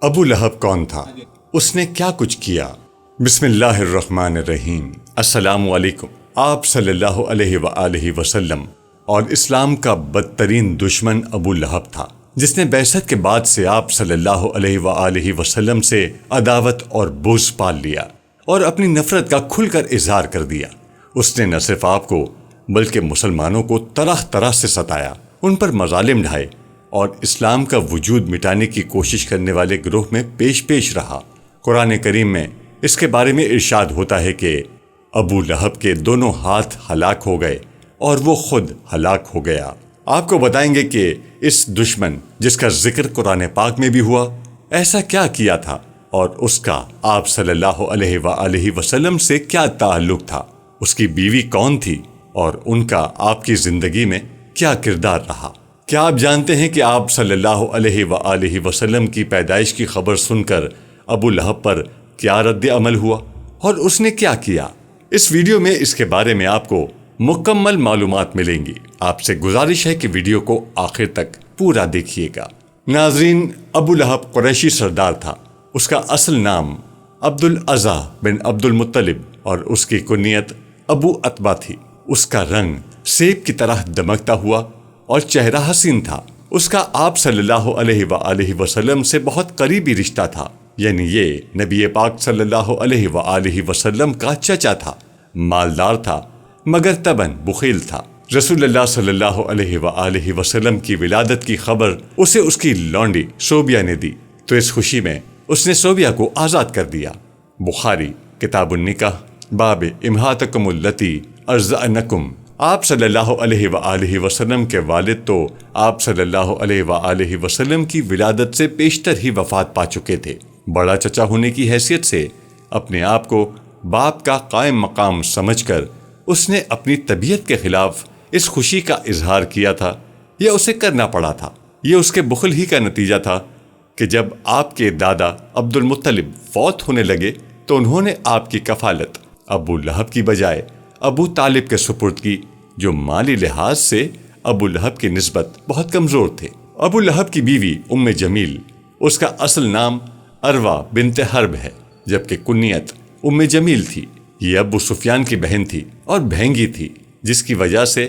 ابو لہب کون تھا؟ اس نے کیا کچھ کیا؟ بسم اللہ الرحمن الرحیم۔ السلام علیکم۔ آپ صلی اللہ علیہ وآلہ وسلم اور اسلام کا بدترین دشمن ابو لہب تھا، جس نے بعثت کے بعد سے آپ صلی اللہ علیہ وآلہ وسلم سے عداوت اور بغض پال لیا اور اپنی نفرت کا کھل کر اظہار کر دیا۔ اس نے نہ صرف آپ کو بلکہ مسلمانوں کو طرح طرح سے ستایا، ان پر مظالم ڈھائے اور اسلام کا وجود مٹانے کی کوشش کرنے والے گروہ میں پیش رہا۔ قرآن کریم میں اس کے بارے میں ارشاد ہوتا ہے کہ ابو لہب کے دونوں ہاتھ ہلاک ہو گئے اور وہ خود ہلاک ہو گیا۔ آپ کو بتائیں گے کہ اس دشمن جس کا ذکر قرآن پاک میں بھی ہوا، ایسا کیا کیا تھا اور اس کا آپ صلی اللہ علیہ وآلہ وسلم سے کیا تعلق تھا، اس کی بیوی کون تھی اور ان کا آپ کی زندگی میں کیا کردار رہا۔ کیا آپ جانتے ہیں کہ آپ صلی اللہ علیہ وآلہ وسلم کی پیدائش کی خبر سن کر ابو لہب پر کیا رد عمل ہوا اور اس نے کیا کیا؟ اس ویڈیو میں اس کے بارے میں آپ کو مکمل معلومات ملیں گی۔ آپ سے گزارش ہے کہ ویڈیو کو آخر تک پورا دیکھیے گا۔ ناظرین، ابو لہب قریشی سردار تھا۔ اس کا اصل نام عبدالعزیٰ بن عبد المطلب اور اس کی کنیت ابو عتبہ تھی۔ اس کا رنگ سیب کی طرح دمکتا ہوا اور چہرہ حسین تھا۔ اس کا آپ صلی اللہ علیہ وآلہ وسلم سے بہت قریبی رشتہ تھا، یعنی یہ نبی پاک صلی اللہ علیہ وآلہ وسلم کا چچا تھا۔ مالدار تھا مگر طبعاً بخیل تھا۔ رسول اللہ صلی اللہ علیہ وآلہ وسلم کی ولادت کی خبر اسے اس کی لونڈی صوبیہ نے دی، تو اس خوشی میں اس نے صوبیہ کو آزاد کر دیا۔ بخاری کتاب النکاح باب امہاتکم اللتی ارضعنکم۔ آپ صلی اللہ علیہ وآلہ وسلم کے والد تو آپ صلی اللہ علیہ وآلہ وسلم کی ولادت سے پیشتر ہی وفات پا چکے تھے۔ بڑا چچا ہونے کی حیثیت سے اپنے آپ کو باپ کا قائم مقام سمجھ کر اس نے اپنی طبیعت کے خلاف اس خوشی کا اظہار کیا تھا۔ یہ اسے کرنا پڑا تھا۔ یہ اس کے بخل ہی کا نتیجہ تھا کہ جب آپ کے دادا عبد المطلب فوت ہونے لگے تو انہوں نے آپ کی کفالت ابو لہب کی بجائے ابو طالب کے سپرد کی، جو مالی لحاظ سے ابو لہب کی نسبت بہت کمزور تھے۔ ابو لہب کی بیوی ام جمیل، اس کا اصل نام عروہ بنت حرب ہے، جبکہ کنیت ام جمیل تھی۔ یہ ابو سفیان کی بہن تھی اور بہنگی تھی، جس کی وجہ سے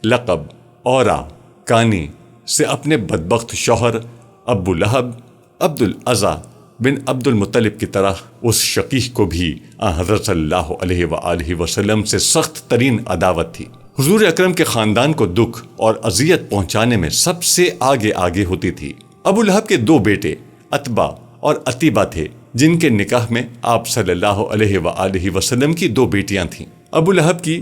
لقب اورا کانی سے اپنے بدبخت شوہر ابو لہب عبدالعزیٰ بن عبد المطلب کی طرح اس شقیق کو بھی حضرت صلی اللہ علیہ وآلہ وسلم سے سخت ترین عداوت تھی۔ حضور اکرم کے خاندان کو دکھ اور اذیت پہنچانے میں سب سے آگے ہوتی تھی۔ ابو لہب کے دو بیٹے عتبہ اور عتیبہ تھے، جن کے نکاح میں آپ صلی اللہ علیہ وآلہ وسلم کی دو بیٹیاں تھیں۔ ابو لہب کی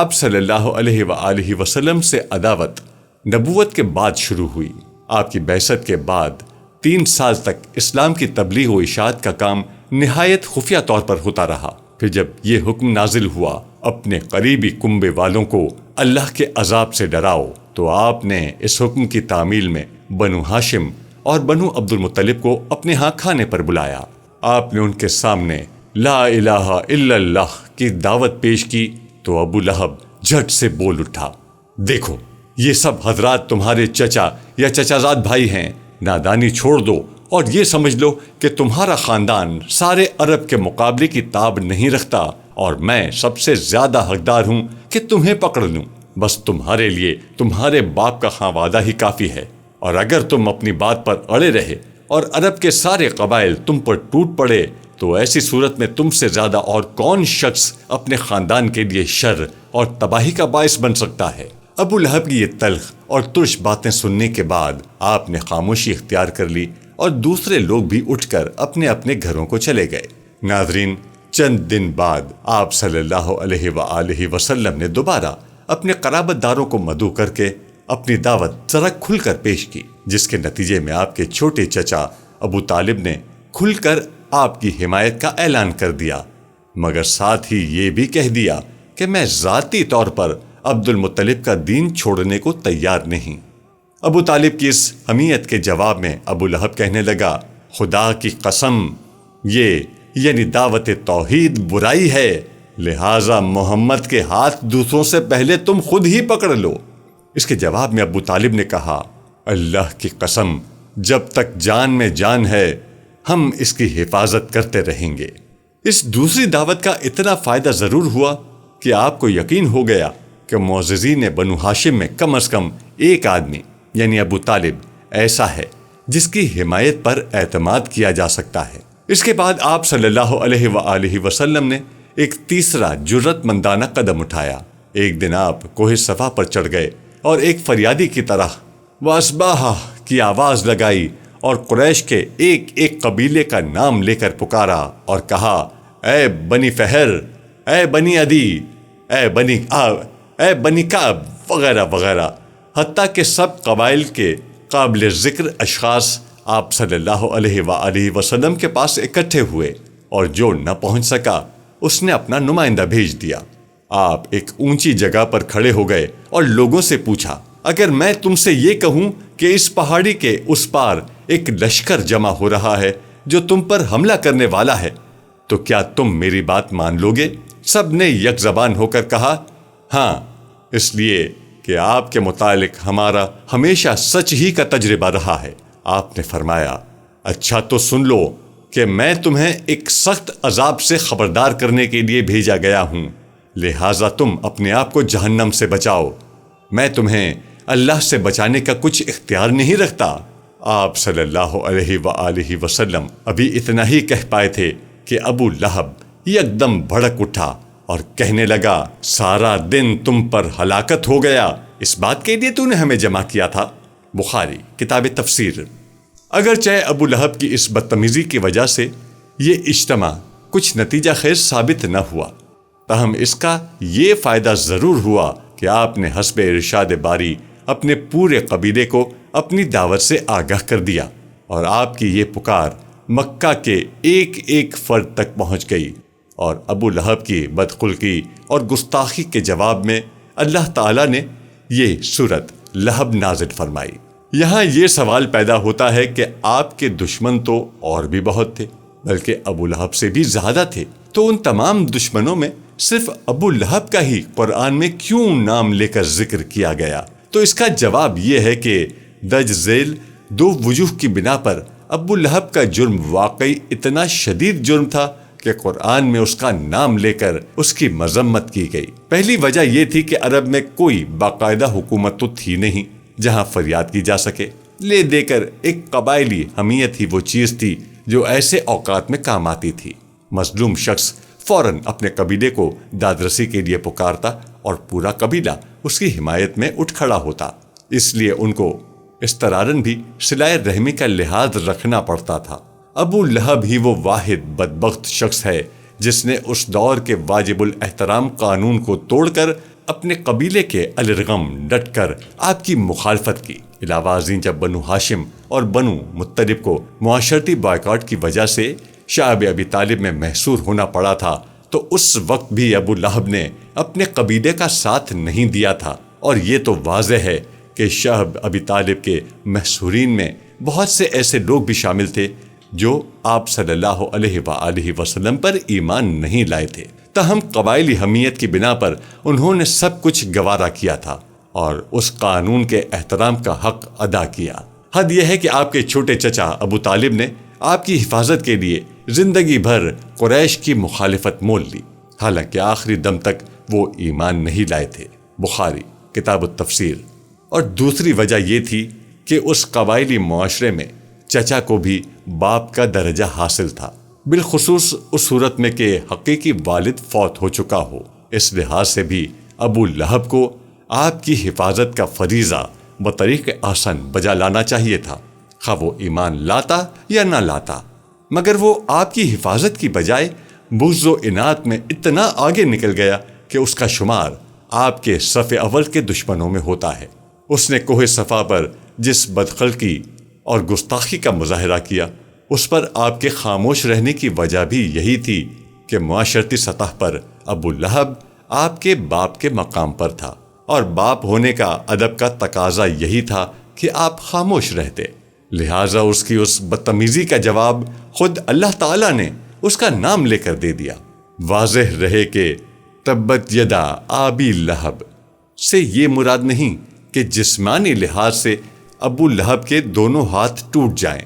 آپ صلی اللہ علیہ وآلہ وسلم سے عداوت نبوت کے بعد شروع ہوئی۔ آپ کی بعثت کے بعد 3 سال تک اسلام کی تبلیغ و اشاعت کا کام نہایت خفیہ طور پر ہوتا رہا۔ پھر جب یہ حکم نازل ہوا اپنے قریبی کنبے والوں کو اللہ کے عذاب سے ڈراؤ، تو آپ نے اس حکم کی تعمیل میں بنو ہاشم اور بنو عبد المطلب کو اپنے ہاں کھانے پر بلایا۔ آپ نے ان کے سامنے لا الہ الا اللہ کی دعوت پیش کی تو ابو لہب جھٹ سے بول اٹھا، دیکھو یہ سب حضرات تمہارے چچا یا چچازاد بھائی ہیں، نادانی چھوڑ دو اور یہ سمجھ لو کہ تمہارا خاندان سارے عرب کے مقابلے کی تاب نہیں رکھتا اور میں سب سے زیادہ حقدار ہوں کہ تمہیں پکڑ لوں۔ بس تمہارے لیے تمہارے باپ کا خانوادہ ہی کافی ہے، اور اگر تم اپنی بات پر اڑے رہے اور عرب کے سارے قبائل تم پر ٹوٹ پڑے تو ایسی صورت میں تم سے زیادہ اور کون شخص اپنے خاندان کے لیے شر اور تباہی کا باعث بن سکتا ہے۔ ابو لہب کی یہ تلخ اور ترش باتیں سننے کے بعد آپ نے خاموشی اختیار کر لی اور دوسرے لوگ بھی اٹھ کر اپنے اپنے گھروں کو چلے گئے۔ ناظرین، چند دن بعد آپ صلی اللہ علیہ وآلہ وسلم نے دوبارہ اپنے قرابت داروں کو مدعو کر کے اپنی دعوت ذرا کھل کر پیش کی، جس کے نتیجے میں آپ کے چھوٹے چچا ابو طالب نے کھل کر آپ کی حمایت کا اعلان کر دیا، مگر ساتھ ہی یہ بھی کہہ دیا کہ میں ذاتی طور پر عبد المطلب کا دین چھوڑنے کو تیار نہیں۔ ابو طالب کی اس حمیت کے جواب میں ابو لہب کہنے لگا، خدا کی قسم، یہ یعنی دعوت توحید برائی ہے، لہٰذا محمد کے ہاتھ دوسروں سے پہلے تم خود ہی پکڑ لو۔ اس کے جواب میں ابو طالب نے کہا، اللہ کی قسم، جب تک جان میں جان ہے ہم اس کی حفاظت کرتے رہیں گے۔ اس دوسری دعوت کا اتنا فائدہ ضرور ہوا کہ آپ کو یقین ہو گیا کہ معززین بنو ہاشم میں کم از کم ایک آدمی یعنی ابو طالب ایسا ہے جس کی حمایت پر اعتماد کیا جا سکتا ہے۔ اس کے بعد آپ صلی اللہ علیہ وآلہ وسلم نے ایک تیسرا جرأت مندانہ قدم اٹھایا۔ ایک دن آپ کوہ صفا پر چڑھ گئے اور ایک فریادی کی طرح وَأَصْبَاحَ کی آواز لگائی اور قریش کے ایک ایک قبیلے کا نام لے کر پکارا اور کہا، اے بنی فہر، اے بنی عدی، اے بنی اے بنی کعب وغیرہ وغیرہ، حتیٰ کہ سب قبائل کے قابل ذکر اشخاص آپ صلی اللہ علیہ وآلہ وسلم کے پاس اکٹھے ہوئے، اور جو نہ پہنچ سکا اس نے اپنا نمائندہ بھیج دیا۔ آپ ایک اونچی جگہ پر کھڑے ہو گئے اور لوگوں سے پوچھا، اگر میں تم سے یہ کہوں کہ اس پہاڑی کے اس پار ایک لشکر جمع ہو رہا ہے جو تم پر حملہ کرنے والا ہے تو کیا تم میری بات مان لو گے؟ سب نے یک زبان ہو کر کہا، ہاں، اس لیے کہ آپ کے متعلق ہمارا ہمیشہ سچ ہی کا تجربہ رہا ہے۔ آپ نے فرمایا، اچھا تو سن لو کہ میں تمہیں ایک سخت عذاب سے خبردار کرنے کے لیے بھیجا گیا ہوں، لہٰذا تم اپنے آپ کو جہنم سے بچاؤ، میں تمہیں اللہ سے بچانے کا کچھ اختیار نہیں رکھتا۔ آپ صلی اللہ علیہ وآلہ وسلم ابھی اتنا ہی کہہ پائے تھے کہ ابو لہب یک دم بھڑک اٹھا اور کہنے لگا، سارا دن تم پر ہلاکت ہو گیا، اس بات کے لیے تو نے ہمیں جمع کیا تھا۔ بخاری کتاب تفسیر۔ اگرچہ ابو لہب کی اس بدتمیزی کی وجہ سے یہ اجتماع کچھ نتیجہ خیز ثابت نہ ہوا، تاہم اس کا یہ فائدہ ضرور ہوا کہ آپ نے حسب ارشاد باری اپنے پورے قبیلے کو اپنی دعوت سے آگاہ کر دیا، اور آپ کی یہ پکار مکہ کے ایک ایک فرد تک پہنچ گئی، اور ابو لہب کی بدخلقی اور گستاخی کے جواب میں اللہ تعالیٰ نے یہ سورت لہب نازل فرمائی۔ یہاں یہ سوال پیدا ہوتا ہے کہ آپ کے دشمن تو اور بھی بہت تھے، بلکہ ابو لہب سے بھی زیادہ تھے، تو ان تمام دشمنوں میں صرف ابو لہب کا ہی قرآن میں کیوں نام لے کر ذکر کیا گیا؟ تو اس کا جواب یہ ہے کہ درج ذیل دو وجوہ کی بنا پر ابو لہب کا جرم واقعی اتنا شدید جرم تھا کہ قرآن میں اس کا نام لے کر اس کی مذمت کی گئی۔ پہلی وجہ یہ تھی کہ عرب میں کوئی باقاعدہ حکومت تو تھی نہیں جہاں فریاد کی جا سکے، لے دے کر ایک قبائلی حمیت ہی وہ چیز تھی جو ایسے اوقات میں کام آتی تھی۔ مظلوم شخص فوراً اپنے قبیلے کو دادرسی کے لیے پکارتا اور پورا قبیلہ اس کی حمایت میں اٹھ کھڑا ہوتا، اس لیے ان کو استرارن بھی صلہ رحمی کا لحاظ رکھنا پڑتا تھا۔ ابو لہب ہی وہ واحد بدبخت شخص ہے جس نے اس دور کے واجب الاحترام قانون کو توڑ کر اپنے قبیلے کے الرغم ڈٹ کر آپ کی مخالفت کی۔ علاوہ ازیں جب بنو ہاشم اور بنو مطلب کو معاشرتی بائیکاٹ کی وجہ سے شعب ابی طالب میں محصور ہونا پڑا تھا، تو اس وقت بھی ابو لہب نے اپنے قبیلے کا ساتھ نہیں دیا تھا، اور یہ تو واضح ہے کہ شعب ابی طالب کے محصورین میں بہت سے ایسے لوگ بھی شامل تھے جو آپ صلی اللہ علیہ وآلہ وسلم پر ایمان نہیں لائے تھے، تاہم قبائلی حمیت کی بنا پر انہوں نے سب کچھ گوارا کیا تھا اور اس قانون کے احترام کا حق ادا کیا۔ حد یہ ہے کہ آپ کے چھوٹے چچا ابو طالب نے آپ کی حفاظت کے لیے زندگی بھر قریش کی مخالفت مول لی، حالانکہ آخری دم تک وہ ایمان نہیں لائے تھے۔ بخاری کتاب التفسیر۔ اور دوسری وجہ یہ تھی کہ اس قبائلی معاشرے میں چچا کو بھی باپ کا درجہ حاصل تھا، بالخصوص اس صورت میں کہ حقیقی والد فوت ہو چکا ہو۔ اس لحاظ سے بھی ابو لہب کو آپ کی حفاظت کا فریضہ بطریق آسان بجا لانا چاہیے تھا، خواہ وہ ایمان لاتا یا نہ لاتا، مگر وہ آپ کی حفاظت کی بجائے بغض و عناد میں اتنا آگے نکل گیا کہ اس کا شمار آپ کے صف اول کے دشمنوں میں ہوتا ہے۔ اس نے کوہ صفا پر جس بدخلقی اور گستاخی کا مظاہرہ کیا، اس پر آپ کے خاموش رہنے کی وجہ بھی یہی تھی کہ معاشرتی سطح پر ابو لہب آپ کے باپ کے مقام پر تھا، اور باپ ہونے کا ادب کا تقاضا یہی تھا کہ آپ خاموش رہتے، لہٰذا اس کی اس بدتمیزی کا جواب خود اللہ تعالیٰ نے اس کا نام لے کر دے دیا۔ واضح رہے کہ تبت یدا آبی لہب سے یہ مراد نہیں کہ جسمانی لحاظ سے ابو لہب کے دونوں ہاتھ ٹوٹ جائیں،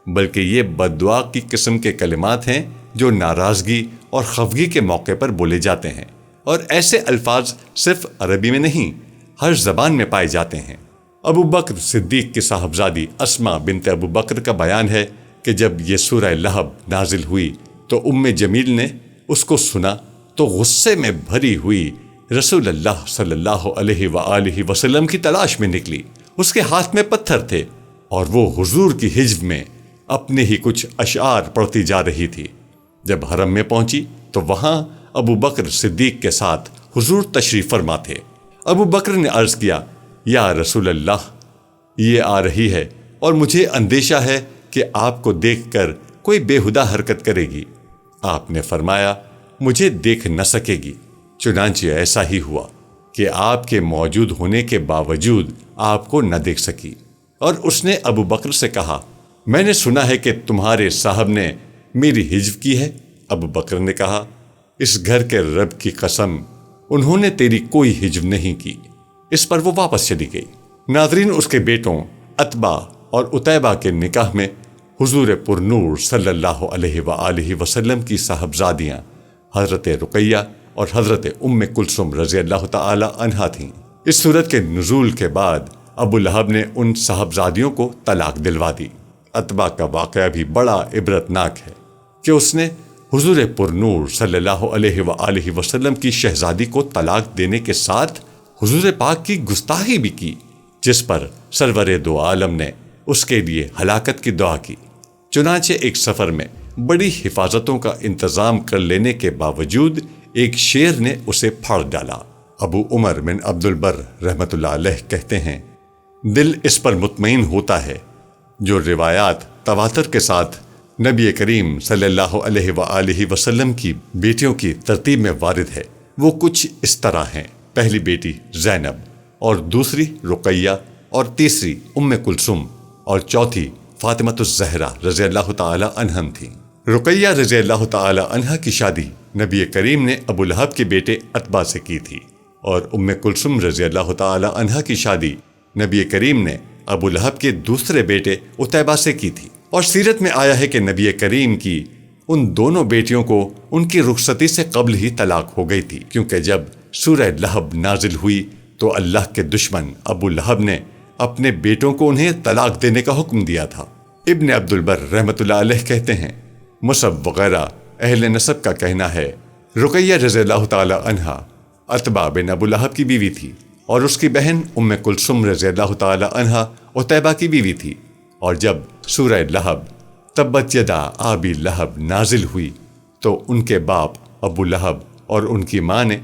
بلکہ یہ بد دعا کی قسم کے کلمات ہیں جو ناراضگی اور خفگی کے موقع پر بولے جاتے ہیں، اور ایسے الفاظ صرف عربی میں نہیں، ہر زبان میں پائے جاتے ہیں۔ ابو بکر صدیق کی صاحبزادی اسماء بنت ابو بکر کا بیان ہے کہ جب یہ سورہ لہب نازل ہوئی تو جمیل نے اس کو سنا تو غصے میں بھری ہوئی رسول اللہ صلی اللہ علیہ وآلہ وسلم کی تلاش میں نکلی۔ اس کے ہاتھ میں پتھر تھے اور وہ حضور کی حجب میں اپنے ہی کچھ اشعار پڑھتی جا رہی تھی۔ جب حرم میں پہنچی تو وہاں ابو بکر صدیق کے ساتھ حضور تشریف فرما تھے۔ ابو بکر نے عرض کیا، یا رسول اللہ، یہ آ رہی ہے اور مجھے اندیشہ ہے کہ آپ کو دیکھ کر کوئی بےہودہ حرکت کرے گی۔ آپ نے فرمایا، مجھے دیکھ نہ سکے گی۔ چنانچہ ایسا ہی ہوا کہ آپ کے موجود ہونے کے باوجود آپ کو نہ دیکھ سکی، اور اس نے ابو بکر سے کہا، میں نے سنا ہے کہ تمہارے صاحب نے میری حجب کی ہے۔ ابو بکر نے کہا، اس گھر کے رب کی قسم، انہوں نے تیری کوئی حجب نہیں کی۔ اس پر وہ واپس چلی گئی۔ ناظرین، اس کے بیٹوں عتبہ اور عتیبہ کے نکاح میں حضور پر نور صلی اللہ علیہ وآلہ وسلم کی صاحبزادیاں حضرت رقیہ اور حضرت کلثوم رضی اللہ تعالی عنہا تھیں۔ اس صورت کے نزول کے بعد ابو لہب نے ان صاحبزادیوں کو طلاق دلوا دی۔ عتبہ کا واقعہ بھی بڑا عبرتناک ہے کہ اس نے حضور پر نور صلی اللہ علیہ وآلہ وسلم کی شہزادی کو طلاق دینے کے ساتھ حضور پاک کی گستاخی بھی کی، جس پر سرور دو عالم نے اس کے لیے ہلاکت کی دعا کی۔ چنانچہ ایک سفر میں بڑی حفاظتوں کا انتظام کر لینے کے باوجود ایک شیر نے اسے پھاڑ ڈالا۔ ابو عمر بن عبد البر رحمۃ اللہ علیہ کہتے ہیں، دل اس پر مطمئن ہوتا ہے جو روایات تواتر کے ساتھ نبی کریم صلی اللہ علیہ وآلہ وسلم کی بیٹیوں کی ترتیب میں وارد ہے، وہ کچھ اس طرح ہیں۔ پہلی بیٹی زینب، اور دوسری رقیہ، اور تیسری کلثوم، اور چوتھی فاطمۃ الزہرا رضی اللہ تعالی عنہم تھیں۔ رقیہ رضی اللہ تعالی عنہا کی شادی نبی کریم نے ابو لہب کے بیٹے عتبہ سے کی تھی، اور کلثوم رضی اللہ تعالی عنہا کی شادی نبی کریم نے ابو لہب کے دوسرے بیٹے عتیبہ سے کی تھی۔ اور سیرت میں آیا ہے کہ نبی کریم کی ان دونوں بیٹیوں کو ان کی رخصتی سے قبل ہی طلاق ہو گئی تھی، کیونکہ جب سورہ لہب نازل ہوئی تو اللہ کے دشمن ابو لہب نے اپنے بیٹوں کو انہیں طلاق دینے کا حکم دیا تھا۔ ابن عبد البر رحمۃ اللہ علیہ کہتے ہیں، مصعب وغیرہ اہل نسب کا کہنا ہے، رقیہ رضی اللہ تعالی عنہا عتبہ بن ابو لہب کی بیوی تھی، اور اس کی بہن کلثوم رضی اللہ تعالی عنہا عتیبہ کی بیوی تھی۔ اور جب سورہ لہب تبت یدا ابی لہب نازل ہوئی تو ان کے باپ ابو لہب اور ان کی ماں نے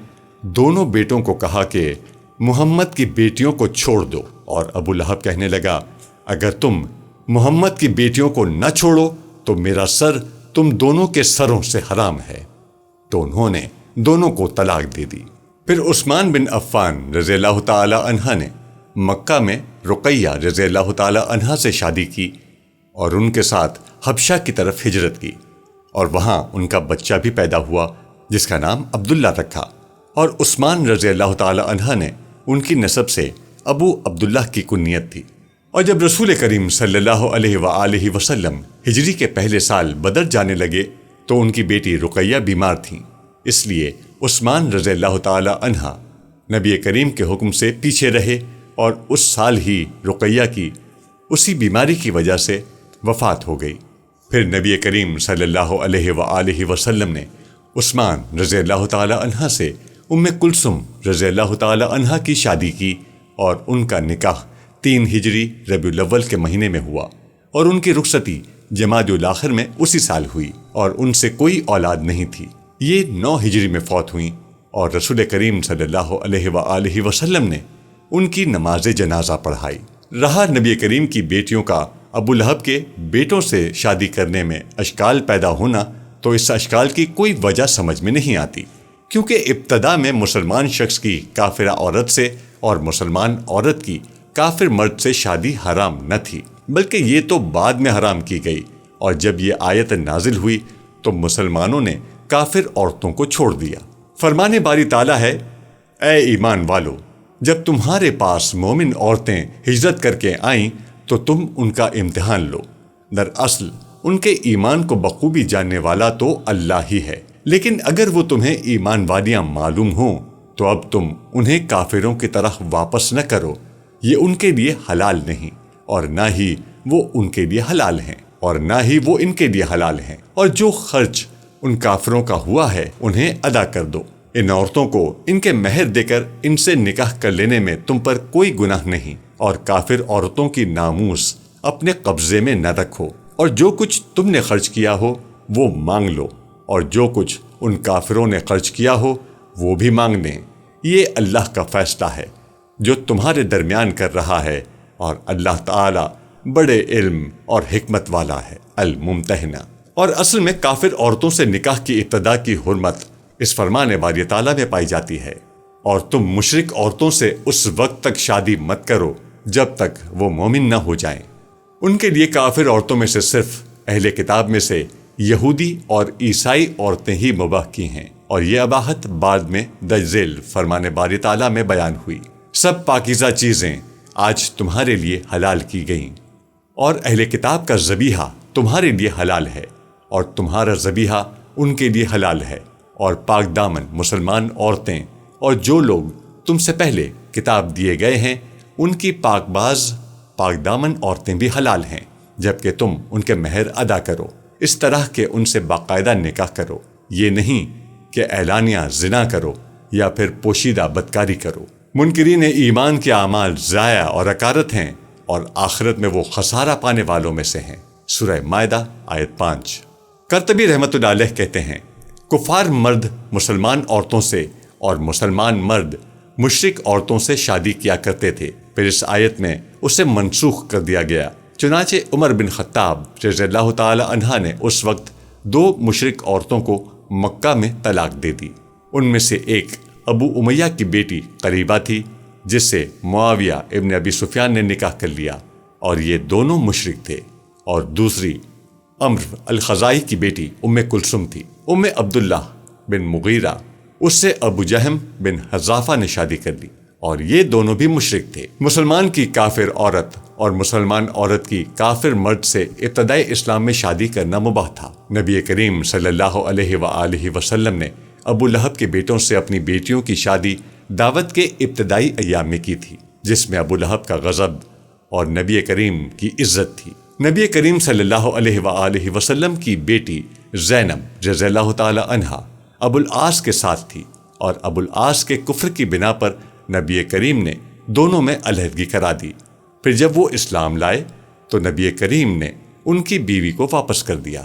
دونوں بیٹوں کو کہا کہ محمد کی بیٹیوں کو چھوڑ دو، اور ابو لہب کہنے لگا، اگر تم محمد کی بیٹیوں کو نہ چھوڑو تو میرا سر تم دونوں کے سروں سے حرام ہے۔ تو انہوں نے دونوں کو طلاق دے دی۔ پھر عثمان بن عفان رضی اللہ تعالی عنہ نے مکہ میں رقیہ رضی اللہ تعالی عنہا سے شادی کی اور ان کے ساتھ حبشہ کی طرف ہجرت کی، اور وہاں ان کا بچہ بھی پیدا ہوا جس کا نام عبداللہ رکھا۔ اور عثمان رضی اللہ تعالی عنہ نے ان کی نسب سے ابو عبداللہ کی کنیت تھی۔ اور جب رسول کریم صلی اللہ علیہ وآلہ وسلم ہجری کے پہلے سال بدر جانے لگے تو ان کی بیٹی رقیہ بیمار تھیں، اس لیے عثمان رضی اللہ تعالی عنہ نبی کریم کے حکم سے پیچھے رہے، اور اس سال ہی رقیہ کی اسی بیماری کی وجہ سے وفات ہو گئی۔ پھر نبی کریم صلی اللہ علیہ وآلہ وسلم نے عثمان رضی اللہ تعالی عنہ سے کلثوم رضی اللہ تعالی عنہ کی شادی کی، اور ان کا نکاح 3 ہجری ربیع الاول کے مہینے میں ہوا، اور ان کی رخصتی جمادی الاخر میں اسی سال ہوئی، اور ان سے کوئی اولاد نہیں تھی۔ یہ 9 ہجری میں فوت ہوئیں، اور رسول کریم صلی اللہ علیہ وآلہ وسلم نے ان کی نماز جنازہ پڑھائی۔ رہا نبی کریم کی بیٹیوں کا ابو لہب کے بیٹوں سے شادی کرنے میں اشکال پیدا ہونا، تو اس اشکال کی کوئی وجہ سمجھ میں نہیں آتی، کیونکہ ابتدا میں مسلمان شخص کی کافرہ عورت سے اور مسلمان عورت کی کافر مرد سے شادی حرام نہ تھی، بلکہ یہ تو بعد میں حرام کی گئی، اور جب یہ آیت نازل ہوئی تو مسلمانوں نے کافر عورتوں کو چھوڑ دیا۔ فرمان باری تعالیٰ ہے، اے ایمان والو، جب تمہارے پاس مومن عورتیں ہجرت کر کے آئیں تو تم ان کا امتحان لو، دراصل ان کے ایمان کو بخوبی جاننے والا تو اللہ ہی ہے، لیکن اگر وہ تمہیں ایمان والیاں معلوم ہوں تو اب تم انہیں کافروں کی طرح واپس نہ کرو، یہ ان کے لیے حلال نہیں اور نہ ہی وہ ان کے لیے حلال ہیں اور نہ ہی وہ ان کے لیے حلال ہیں، اور جو خرچ ان کافروں کا ہوا ہے انہیں ادا کر دو۔ ان عورتوں کو ان کے مہر دے کر ان سے نکاح کر لینے میں تم پر کوئی گناہ نہیں، اور کافر عورتوں کی ناموس اپنے قبضے میں نہ رکھو، اور جو کچھ تم نے خرچ کیا ہو وہ مانگ لو، اور جو کچھ ان کافروں نے خرچ کیا ہو وہ بھی مانگ لیں۔ یہ اللہ کا فیصلہ ہے جو تمہارے درمیان کر رہا ہے، اور اللہ تعالی بڑے علم اور حکمت والا ہے۔ الممتحنہ۔ اور اصل میں کافر عورتوں سے نکاح کی ابتدا کی حرمت اس فرمان باری تعالیٰ میں پائی جاتی ہے، اور تم مشرک عورتوں سے اس وقت تک شادی مت کرو جب تک وہ مومن نہ ہو جائیں۔ ان کے لیے کافر عورتوں میں سے صرف اہل کتاب میں سے یہودی اور عیسائی عورتیں ہی مباح کی ہیں، اور یہ اباحت بعد میں درج ذیل فرمان باری تعالیٰ میں بیان ہوئی۔ سب پاکیزہ چیزیں آج تمہارے لیے حلال کی گئیں، اور اہل کتاب کا ذبیحہ تمہارے لیے حلال ہے، اور تمہارا ذبیحہ ان کے لیے حلال ہے، اور پاک دامن مسلمان عورتیں اور جو لوگ تم سے پہلے کتاب دیے گئے ہیں ان کی پاک باز پاک دامن عورتیں بھی حلال ہیں، جبکہ تم ان کے مہر ادا کرو، اس طرح کہ ان سے باقاعدہ نکاح کرو، یہ نہیں کہ اعلانیہ زنا کرو یا پھر پوشیدہ بدکاری کرو۔ منکرین ایمان کے اعمال ضائع اور اکارت ہیں، اور آخرت میں وہ خسارہ پانے والوں میں سے ہیں۔ سورہ مائدہ آیت 5۔ قرطبی رحمۃ اللہ علیہ کہتے ہیں، کفار مرد مسلمان عورتوں سے اور مسلمان مرد مشرک عورتوں سے شادی کیا کرتے تھے، پھر اس آیت میں اسے منسوخ کر دیا گیا۔ چنانچہ عمر بن خطاب رضی اللہ تعالی عنہ نے اس وقت 2 مشرک عورتوں کو مکہ میں طلاق دے دی۔ ان میں سے ایک ابو امیہ کی بیٹی قریبہ تھی، جس سے معاویہ ابن ابی سفیان نے نکاح کر لیا، اور یہ دونوں مشرک تھے، اور دوسری عمرو الخزاعی کی بیٹی ام کلثوم تھی۔ ام عبداللہ بن مغیرہ، اس سے ابو جہم بن حذافہ نے شادی کر لی، اور یہ دونوں بھی مشرک تھے۔ مسلمان کی کافر عورت اور مسلمان عورت کی کافر مرد سے ابتدائی اسلام میں شادی کرنا مباح تھا۔ نبی کریم صلی اللہ علیہ وآلہ وسلم نے ابو لہب کے بیٹوں سے اپنی بیٹیوں کی شادی دعوت کے ابتدائی ایام میں کی تھی، جس میں ابو لہب کا غضب اور نبی کریم کی عزت تھی۔ نبی کریم صلی اللہ علیہ وآلہ وسلم کی بیٹی زینب رضی اللہ تعالی عنہا ابو العاص کے ساتھ تھی، اور ابو العاص کے کفر کی بنا پر نبی کریم نے دونوں میں علیحدگی کرا دی۔ پھر جب وہ اسلام لائے تو نبی کریم نے ان کی بیوی کو واپس کر دیا۔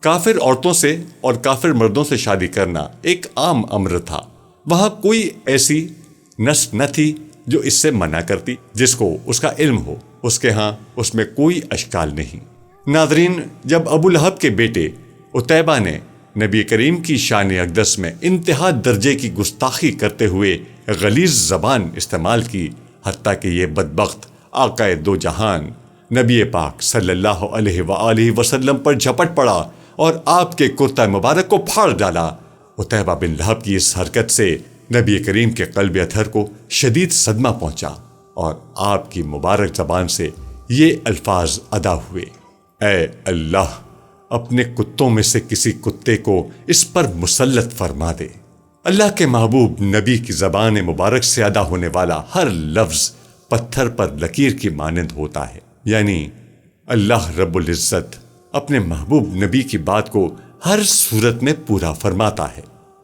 کافر عورتوں سے اور کافر مردوں سے شادی کرنا ایک عام امر تھا، وہاں کوئی ایسی نص نہ تھی جو اس سے منع کرتی۔ جس کو اس کا علم ہو اس کے ہاں اس میں کوئی اشکال نہیں۔ ناظرین، جب ابو لہب کے بیٹے عتیبہ نے نبی کریم کی شان اقدس میں انتہا درجے کی گستاخی کرتے ہوئے غلیظ زبان استعمال کی، حتیٰ کہ یہ بدبخت آقا دو جہان نبی پاک صلی اللہ علیہ وآلہ وسلم پر جھپٹ پڑا اور آپ کے کرتا مبارک کو پھاڑ ڈالا، عتیبہ بن لہب کی اس حرکت سے نبی کریم کے قلب اطہر کو شدید صدمہ پہنچا، اور آپ کی مبارک زبان سے یہ الفاظ ادا ہوئے، اے اللہ، اپنے کتوں میں سے کسی کتے کو اس پر مسلط فرما دے۔ اللہ کے محبوب نبی کی زبان مبارک سے ادا ہونے والا ہر لفظ پتھر پر لکیر کی مانند ہوتا ہے، یعنی اللہ رب العزت اپنے محبوب نبی کی بات کو ہر صورت میں پورا فرماتا ہے۔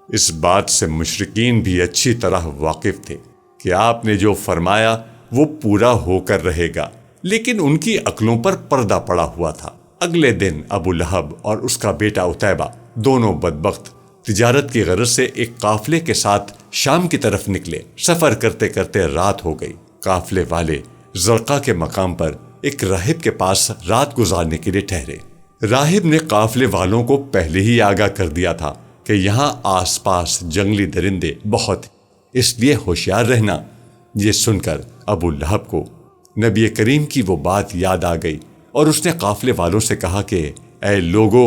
اس بات سے مشرکین بھی اچھی طرح واقف تھے کہ آپ نے جو فرمایا وہ پورا ہو کر رہے گا، لیکن ان کی عقلوں پر پردہ پڑا ہوا تھا۔ اگلے دن ابو لہب اور اس کا بیٹا عتیبہ دونوں بدبخت تجارت کی غرض سے ایک قافلے کے ساتھ شام کی طرف نکلے۔ سفر کرتے کرتے رات ہو گئی۔ قافلے والے زرقا کے مقام پر ایک راہب کے پاس رات گزارنے کے لیے ٹھہرے۔ راہب نے قافلے والوں کو پہلے ہی آگاہ کر دیا تھا کہ یہاں آس پاس جنگلی درندے بہت ہیں، اس لیے ہوشیار رہنا۔ یہ سن کر ابو لہب کو نبی کریم کی وہ بات یاد آ گئی، اور اس نے قافلے والوں سے کہا کہ اے لوگو،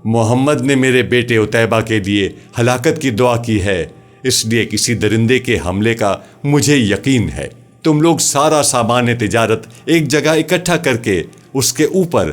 محمد نے میرے بیٹے عتیبہ کے لیے ہلاکت کی دعا کی ہے، اس لیے کسی درندے کے حملے کا مجھے یقین ہے۔ تم لوگ سارا سامان تجارت ایک جگہ اکٹھا کر کے اس کے اوپر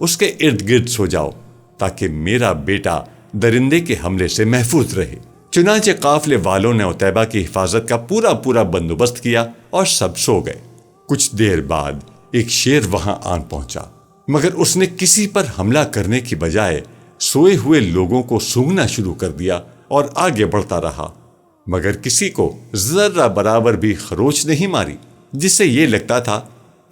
اس کے ارد گرد سو جاؤ تاکہ میرا بیٹا درندے کے حملے سے محفوظ رہے۔ چنانچہ قافلے والوں نے عتیبہ کی حفاظت کا پورا بندوبست کیا اور سب سو گئے۔ کچھ دیر بعد ایک شیر وہاں آن پہنچا، مگر اس نے کسی پر حملہ کرنے کی بجائے سوئے ہوئے لوگوں کو سونگنا شروع کر دیا اور آگے بڑھتا رہا، مگر کسی کو ذرہ برابر بھی خروچ نہیں ماری، جس سے یہ لگتا تھا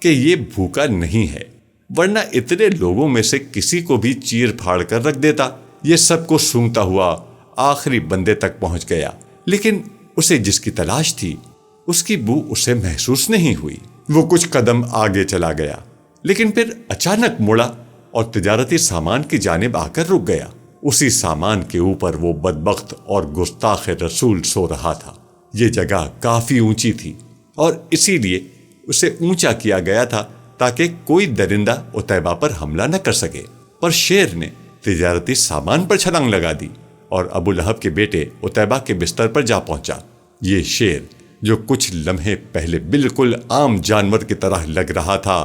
کہ یہ بھوکا نہیں ہے، ورنہ اتنے لوگوں میں سے کسی کو بھی چیر پھاڑ کر رکھ دیتا۔ یہ سب کو سونگتا ہوا آخری بندے تک پہنچ گیا، لیکن اسے جس کی تلاش تھی اس کی بو اسے محسوس نہیں ہوئی۔ وہ کچھ قدم آگے چلا گیا، لیکن پھر اچانک مڑا اور تجارتی سامان کی جانب آ کر رک گیا۔ اسی سامان کے اوپر وہ بدبخت اور گستاخ رسول سو رہا تھا۔ یہ جگہ کافی اونچی تھی اور اسی لیے اسے اونچا کیا گیا تھا تاکہ کوئی درندہ عتیبہ پر حملہ نہ کر سکے، پر شیر نے تجارتی سامان پر چھلانگ لگا دی اور ابو لہب کے بیٹے عتیبہ کے بستر پر جا پہنچا۔ یہ شیر جو کچھ لمحے پہلے بالکل عام جانور کی طرح لگ رہا تھا،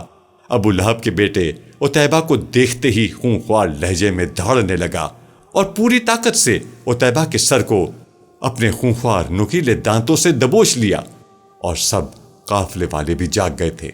ابو لہب کے بیٹے عتیبہ کو دیکھتے ہی خونخوار لہجے میں دھاڑنے لگا اور پوری طاقت سے عتیبہ کے سر کو اپنے خونخوار نوکیلے دانتوں سے دبوچ لیا، اور سب قافلے والے بھی جاگ گئے تھے،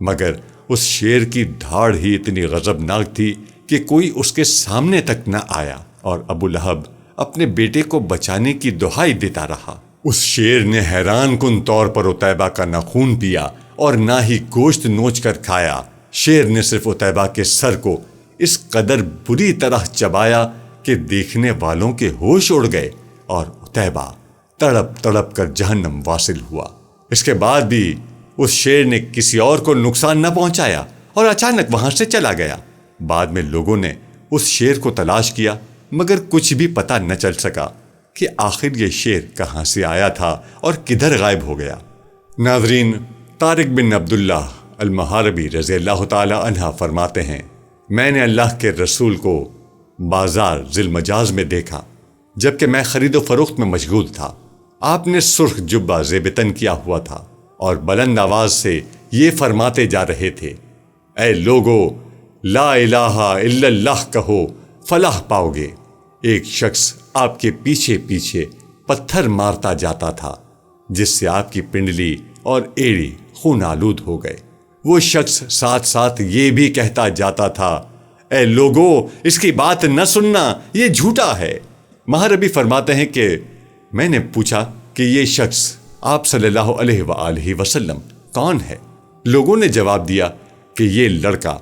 مگر اس شیر کی دھاڑ ہی اتنی غضبناک تھی کہ کوئی اس کے سامنے تک نہ آیا، اور ابو لہب اپنے بیٹے کو بچانے کی دہائی دیتا رہا۔ اس شیر نے حیران کن طور پر عتیبہ کا نہ خون پیا اور نہ ہی گوشت نوچ کر کھایا۔ شیر نے صرف عتیبہ کے سر کو اس قدر بری طرح چبایا کہ دیکھنے والوں کے ہوش اڑ گئے اور عتیبہ تڑپ تڑپ کر جہنم واصل ہوا۔ اس کے بعد بھی اس شیر نے کسی اور کو نقصان نہ پہنچایا اور اچانک وہاں سے چلا گیا۔ بعد میں لوگوں نے اس شیر کو تلاش کیا، مگر کچھ بھی پتہ نہ چل سکا کہ آخر یہ شیر کہاں سے آیا تھا اور کدھر غائب ہو گیا۔ ناظرین، طارق بن عبداللہ المحاربی رضی اللہ تعالی عنہ فرماتے ہیں، میں نے اللہ کے رسول کو بازار ذی المجاز میں دیکھا جبکہ میں خرید و فروخت میں مشغول تھا۔ آپ نے سرخ جبہ زیب تن کیا ہوا تھا اور بلند آواز سے یہ فرماتے جا رہے تھے، اے لوگو، لا الہ الا اللہ کہو فلاح پاؤ گے۔ ایک شخص آپ کے پیچھے پیچھے پتھر مارتا جاتا تھا، جس سے آپ کی پنڈلی اور ایڑی خون آلود ہو گئے۔ وہ شخص ساتھ ساتھ یہ بھی کہتا جاتا تھا، اے لوگو، اس کی بات نہ سننا، یہ جھوٹا ہے۔ محاربی فرماتے ہیں کہ میں نے پوچھا کہ یہ شخص آپ صلی اللہ علیہ وآلہ وسلم کون ہے؟ لوگوں نے جواب دیا کہ یہ لڑکا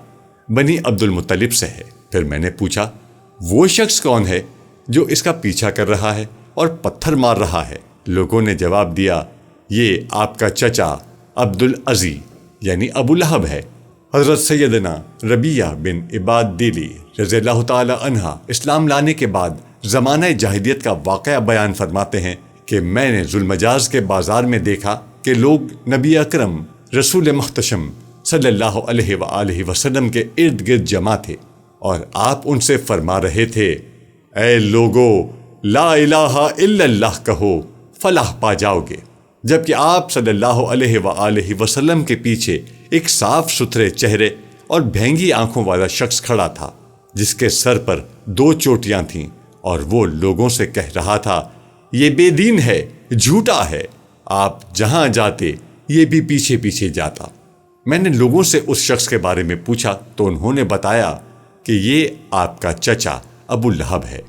بنی عبد المطلب سے ہے۔ پھر میں نے پوچھا وہ شخص کون ہے جو اس کا پیچھا کر رہا ہے اور پتھر مار رہا ہے؟ لوگوں نے جواب دیا یہ آپ کا چچا عبد العزی یعنی ابو لہب ہے۔ حضرت سیدنا ربیہ بن عباد دیلی رضی اللہ تعالی عنہ اسلام لانے کے بعد زمانہ جاہلیت کا واقعہ بیان فرماتے ہیں کہ میں نے ذو المجاز کے بازار میں دیکھا کہ لوگ نبی اکرم رسول محتشم صلی اللہ علیہ وآلہ وسلم کے ارد گرد جمع تھے، اور آپ ان سے فرما رہے تھے، اے لوگو، لا الہ الا اللہ کہو فلاح پا جاؤ گے، جبکہ آپ صلی اللہ علیہ وآلہ وسلم کے پیچھے ایک صاف ستھرے چہرے اور بھینگی آنکھوں والا شخص کھڑا تھا، جس کے سر پر 2 چوٹیاں تھیں، اور وہ لوگوں سے کہہ رہا تھا، یہ بے دین ہے، جھوٹا ہے، آپ جہاں جاتے یہ بھی پیچھے پیچھے جاتا۔ میں نے لوگوں سے اس شخص کے بارے میں پوچھا تو انہوں نے بتایا کہ یہ آپ کا چچا ابو لہب ہے۔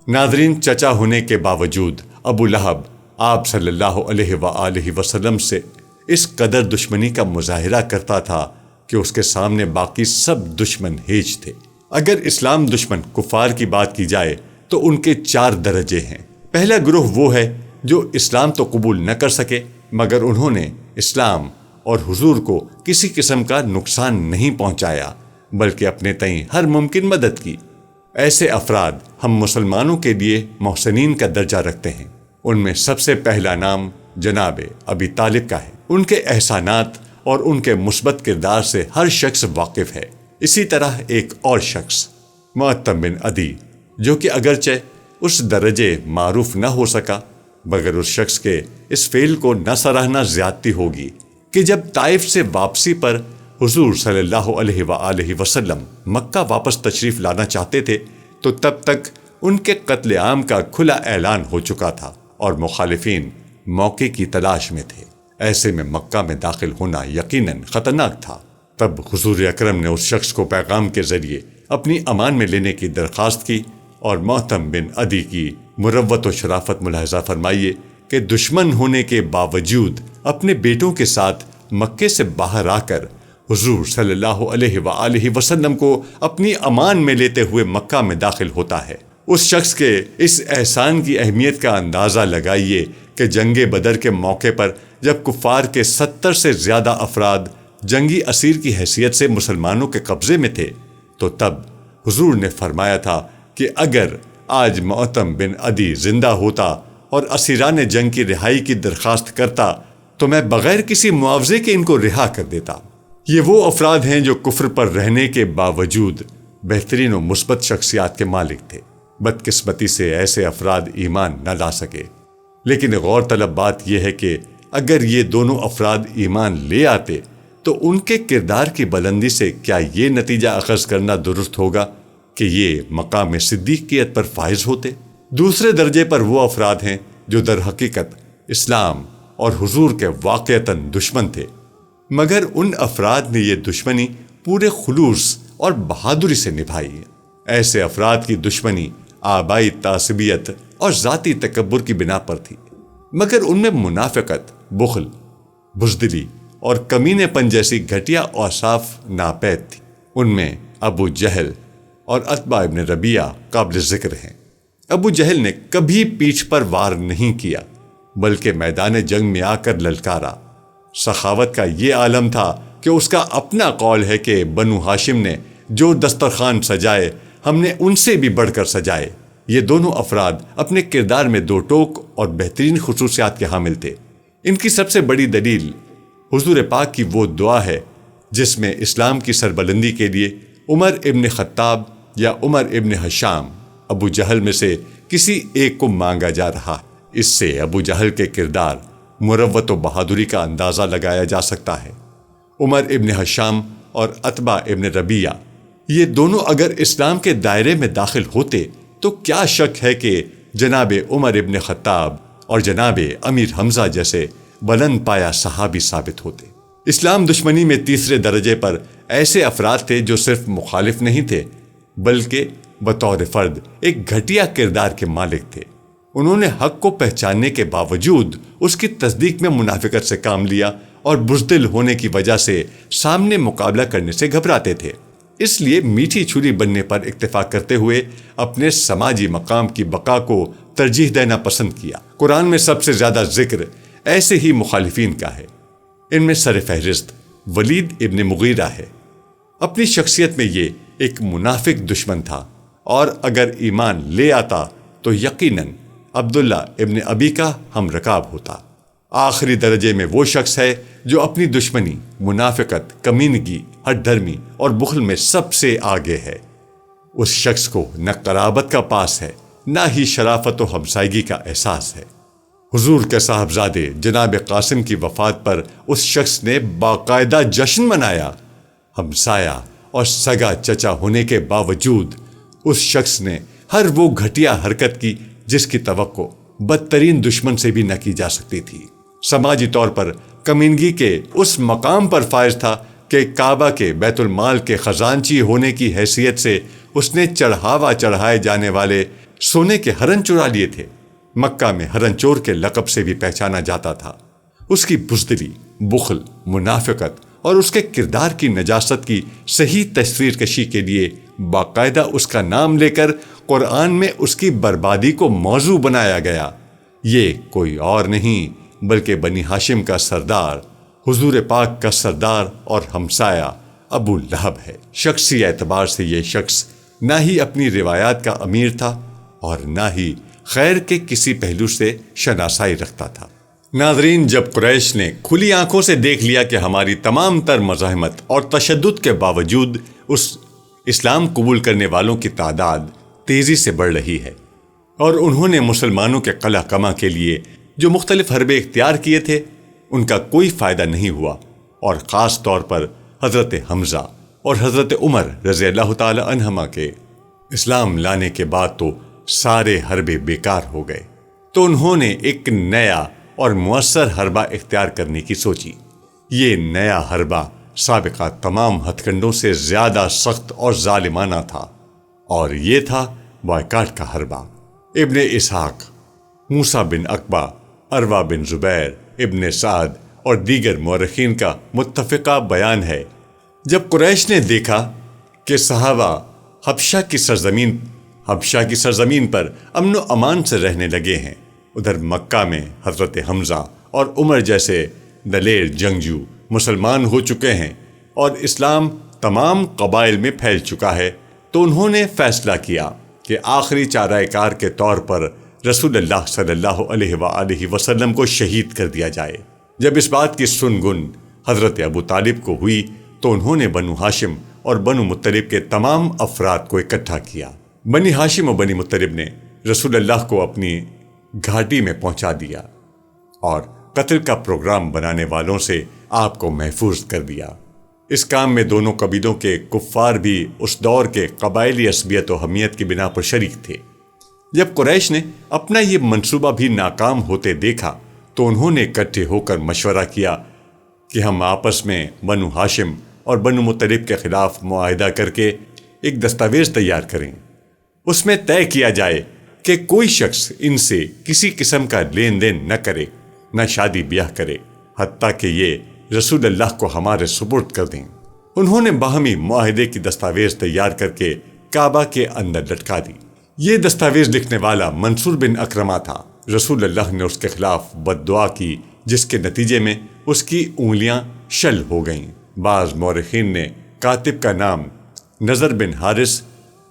ناظرین، چچا ہونے کے باوجود ابو لہب آپ صلی اللہ علیہ وآلہ وسلم سے اس قدر دشمنی کا مظاہرہ کرتا تھا کہ اس کے سامنے باقی سب دشمن ہیج تھے۔ اگر اسلام دشمن کفار کی بات کی جائے تو ان کے 4 درجے ہیں۔ پہلا گروہ وہ ہے جو اسلام تو قبول نہ کر سکے، مگر انہوں نے اسلام اور حضور کو کسی قسم کا نقصان نہیں پہنچایا، بلکہ اپنے تئیں ہر ممکن مدد کی۔ ایسے افراد ہم مسلمانوں کے لیے محسنین کا درجہ رکھتے ہیں۔ ان میں سب سے پہلا نام جناب ابی طالب کا ہے۔ ان کے احسانات اور ان کے مثبت کردار سے ہر شخص واقف ہے۔ اسی طرح ایک اور شخص معتم بن عدی، جو کہ اگرچہ اس درجے معروف نہ ہو سکا، مگر اس شخص کے اس فعل کو نہ سراہنا زیادتی ہوگی کہ جب طائف سے واپسی پر حضور صلی اللہ علیہ وآلہ وسلم مکہ واپس تشریف لانا چاہتے تھے تو تب تک ان کے قتل عام کا کھلا اعلان ہو چکا تھا اور مخالفین موقع کی تلاش میں تھے۔ ایسے میں مکہ میں داخل ہونا یقیناً خطرناک تھا۔ تب حضور اکرم نے اس شخص کو پیغام کے ذریعے اپنی امان میں لینے کی درخواست کی اور محتم بن عدی کی مروت و شرافت ملاحظہ فرمائیے کہ دشمن ہونے کے باوجود اپنے بیٹوں کے ساتھ مکے سے باہر آ کر حضور صلی اللہ علیہ وآلہ وسلم کو اپنی امان میں لیتے ہوئے مکہ میں داخل ہوتا ہے۔ اس شخص کے اس احسان کی اہمیت کا اندازہ لگائیے کہ جنگ بدر کے موقع پر جب کفار کے 70 سے زیادہ افراد جنگی اسیر کی حیثیت سے مسلمانوں کے قبضے میں تھے تو تب حضور نے فرمایا تھا کہ اگر آج محتم بن عدی زندہ ہوتا اور اسیران جنگ کی رہائی کی درخواست کرتا تو میں بغیر کسی معاوضے کے ان کو رہا کر دیتا۔ یہ وہ افراد ہیں جو کفر پر رہنے کے باوجود بہترین و مثبت شخصیات کے مالک تھے۔ بدقسمتی سے ایسے افراد ایمان نہ لا سکے، لیکن غور طلب بات یہ ہے کہ اگر یہ دونوں افراد ایمان لے آتے تو ان کے کردار کی بلندی سے کیا یہ نتیجہ اخذ کرنا درست ہوگا کہ یہ مقام صدیقیت پر فائز ہوتے؟ دوسرے درجے پر وہ افراد ہیں جو در حقیقت اسلام اور حضور کے واقعتاً دشمن تھے، مگر ان افراد نے یہ دشمنی پورے خلوص اور بہادری سے نبھائی ہے۔ ایسے افراد کی دشمنی آبائی تعصبیت اور ذاتی تکبر کی بنا پر تھی، مگر ان میں منافقت، بخل، بزدلی اور کمینے پن جیسی گھٹیا اوصاف ناپید تھی۔ ان میں ابو جہل اور عتبہ ابن ربیعہ قابل ذکر ہیں۔ ابو جہل نے کبھی پیٹھ پر وار نہیں کیا بلکہ میدان جنگ میں آ کر للکارا۔ سخاوت کا یہ عالم تھا کہ اس کا اپنا قول ہے کہ بنو ہاشم نے جو دسترخوان سجائے ہم نے ان سے بھی بڑھ کر سجائے۔ یہ دونوں افراد اپنے کردار میں دو ٹوک اور بہترین خصوصیات کے حامل تھے۔ ان کی سب سے بڑی دلیل حضور پاک کی وہ دعا ہے جس میں اسلام کی سربلندی کے لیے عمر ابن خطاب یا عمر ابن ہشام ابو جہل میں سے کسی ایک کو مانگا جا رہا ہے۔ اس سے ابو جہل کے کردار، مروت و بہادری کا اندازہ لگایا جا سکتا ہے۔ عمر ابن ہشام اور عتبہ ابن ربیعہ یہ دونوں اگر اسلام کے دائرے میں داخل ہوتے تو کیا شک ہے کہ جناب عمر ابن خطاب اور جناب امیر حمزہ جیسے بلند پایا صحابی ثابت ہوتے۔ اسلام دشمنی میں تیسرے درجے پر ایسے افراد تھے جو صرف مخالف نہیں تھے بلکہ بطور فرد ایک گھٹیا کردار کے مالک تھے۔ انہوں نے حق کو پہچاننے کے باوجود اس کی تصدیق میں منافقت سے کام لیا اور بزدل ہونے کی وجہ سے سامنے مقابلہ کرنے سے گھبراتے تھے، اس لیے میٹھی چھری بننے پر اکتفا کرتے ہوئے اپنے سماجی مقام کی بقا کو ترجیح دینا پسند کیا۔ قرآن میں سب سے زیادہ ذکر ایسے ہی مخالفین کا ہے۔ ان میں سر فہرست ولید ابن مغیرہ ہے۔ اپنی شخصیت میں یہ ایک منافق دشمن تھا اور اگر ایمان لے آتا تو یقیناً عبداللہ ابن ابی کا ہم رکاب ہوتا۔ آخری درجے میں وہ شخص ہے جو اپنی دشمنی، منافقت، کمینگی، ہٹ دھرمی اور بخل میں سب سے آگے ہے۔ اس شخص کو نہ قرابت کا پاس ہے نہ ہی شرافت و ہمسائیگی کا احساس ہے۔ حضور کے صاحبزادے جناب قاسم کی وفات پر اس شخص نے باقاعدہ جشن منایا۔ ہمسایہ اور سگا چچا ہونے کے باوجود اس شخص نے ہر وہ گھٹیا حرکت کی جس کی توقع بدترین دشمن سے بھی نہ کی جا سکتی تھی۔ سماجی طور پر کمینگی کے اس مقام پر فائز تھا کہ کعبہ کے بیت المال کے خزانچی ہونے کی حیثیت سے اس نے چڑھاوا چڑھائے جانے والے سونے کے ہرن چرا لیے تھے۔ مکہ میں ہرن چور کے لقب سے بھی پہچانا جاتا تھا۔ اس کی بزدلی، بخل، منافقت اور اس کے کردار کی نجاست کی صحیح تصویر کشی کے لیے باقاعدہ اس کا نام لے کر قرآن میں اس کی بربادی کو موضوع بنایا گیا۔ یہ کوئی اور نہیں بلکہ بنی ہاشم کا سردار، حضور پاک کا سردار اور ہمسایہ ابو لہب ہے۔ شخصی اعتبار سے یہ شخص نہ ہی اپنی روایات کا امیر تھا اور نہ ہی خیر کے کسی پہلو سے شناسائی رکھتا تھا۔ ناظرین، جب قریش نے کھلی آنکھوں سے دیکھ لیا کہ ہماری تمام تر مزاحمت اور تشدد کے باوجود اس اسلام قبول کرنے والوں کی تعداد تیزی سے بڑھ رہی ہے اور انہوں نے مسلمانوں کے قلع کما کے لیے جو مختلف حربے اختیار کیے تھے ان کا کوئی فائدہ نہیں ہوا، اور خاص طور پر حضرت حمزہ اور حضرت عمر رضی اللہ تعالی عنہما کے اسلام لانے کے بعد تو سارے حربے بیکار ہو گئے، تو انہوں نے ایک نیا اور مؤثر حربہ اختیار کرنے کی سوچی۔ یہ نیا حربہ سابقہ تمام ہتھ کنڈوں سے زیادہ سخت اور ظالمانہ تھا، اور یہ تھا بائیکاٹ کا حربہ۔ ابن اسحاق، موسیٰ بن عقبہ، عروہ بن زبیر، ابن سعد اور دیگر مورخین کا متفقہ بیان ہے، جب قریش نے دیکھا کہ صحابہ حبشہ کی سرزمین پر امن و امان سے رہنے لگے ہیں، ادھر مکہ میں حضرت حمزہ اور عمر جیسے دلیر جنگجو مسلمان ہو چکے ہیں اور اسلام تمام قبائل میں پھیل چکا ہے، تو انہوں نے فیصلہ کیا کہ آخری چارہ کار کے طور پر رسول اللہ صلی اللہ علیہ وآلہ وسلم کو شہید کر دیا جائے۔ جب اس بات کی سنگن حضرت ابو طالب کو ہوئی تو انہوں نے بنو ہاشم اور بنو مطلب کے تمام افراد کو اکٹھا کیا۔ بنی ہاشم اور بنی مطلب نے رسول اللہ کو اپنی گھاٹی میں پہنچا دیا اور قتل کا پروگرام بنانے والوں سے آپ کو محفوظ کر دیا۔ اس کام میں دونوں قبیلوں کے کفار بھی اس دور کے قبائلی عصبیت و حمیت کی بنا پر شریک تھے۔ جب قریش نے اپنا یہ منصوبہ بھی ناکام ہوتے دیکھا تو انہوں نے اکٹھے ہو کر مشورہ کیا کہ ہم آپس میں بنو ہاشم اور بنو مطلب کے خلاف معاہدہ کر کے ایک دستاویز تیار کریں۔ اس میں طے کیا جائے کہ کوئی شخص ان سے کسی قسم کا لین دین نہ کرے، نہ شادی بیاہ کرے، حتیٰ کہ یہ رسول اللہ کو ہمارے سپرد کر دیں۔ انہوں نے باہمی معاہدے کی دستاویز تیار کر کے کعبہ کے اندر لٹکا دی۔ یہ دستاویز لکھنے والا منصور بن اکرمہ تھا۔ رسول اللہ نے اس کے خلاف بد دعا کی، جس کے نتیجے میں اس کی انگلیاں شل ہو گئیں۔ بعض مورخین نے کاتب کا نام نضر بن حارث